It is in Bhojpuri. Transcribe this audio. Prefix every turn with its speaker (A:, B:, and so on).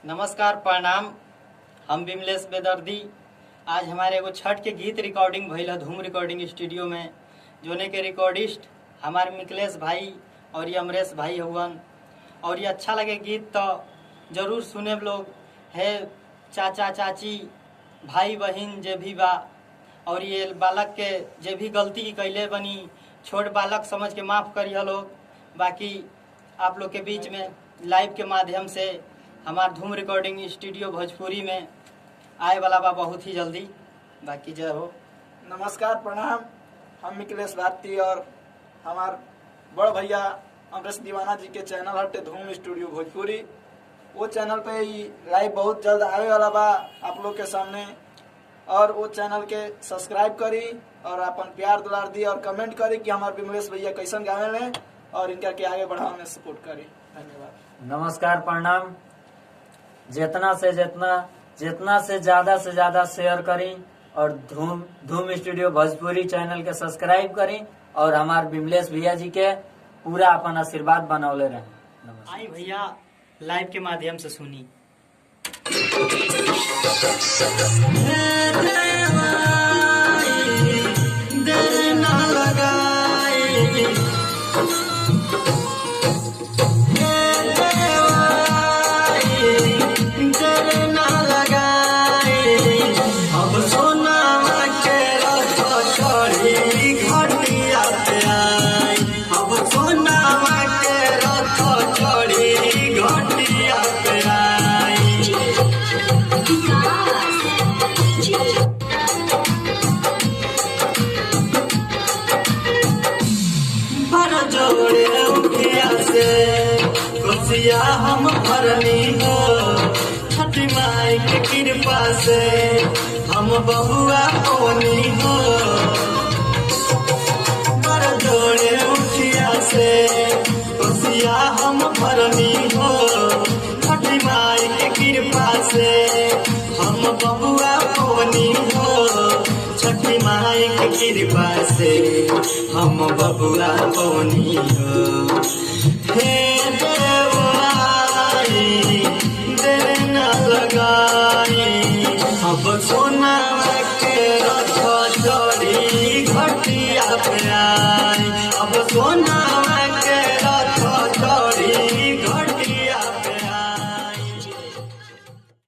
A: नमस्कार प्रणाम। हम विमलेश बेदर्दी। आज हमारे एगो छठ के गीत रिकॉर्डिंग भइल है धूम रिकॉर्डिंग स्टूडियो में, जोने के रिकॉर्डिस्ट हमारे मिकलेश भाई और ये अमरेश भाई हुवन। और ये अच्छा लगे गीत तो जरूर सुने लोग है। चाचा चाची भाई बहन जे भी बा, और ये बालक के जे भी गलती कैले बनी छोट बालक समझ के माफ़ करिए लोग। बाकी आप लोग के बीच में लाइव के माध्यम से हमार धूम रिकॉर्डिंग स्टूडियो भोजपुरी में आए वाला बा बहुत ही जल्दी। बाकी जय हो।
B: नमस्कार प्रणाम। हम मिकलेश भारती और हमार बड़ भैया अमरेश दीवाना जी के चैनल हटे धूम स्टूडियो भोजपुरी। वो चैनल पे ही लाइव बहुत जल्द आने वाला बा आप लोग के सामने। और वो चैनल के सब्सक्राइब करी और अपन प्यार दुलार दी और कमेंट करी कि हमारे विमलेश भैया कैसन गावे में और इनका के आगे बढ़ाने में सपोर्ट करी। धन्यवाद।
C: नमस्कार प्रणाम। जितना से ज्यादा शेयर करी और धूम स्टूडियो भोजपुरी चैनल के सब्सक्राइब करी और हमारे विमलेश भैया जी के पूरा अपन आशीर्वाद बनौले रहे।
A: आई भैया लाइव के माध्यम से सुनी। हम भरनी हो छठी माई के कृपा से हम बहुआ होनी हो। पर जोड़े उठिया से खुशिया हम भरनी हो छठी माई के कृपा से हम बहुआ होनी हो। छठी माई के कृपा से हम बहुआ होनी हो। हे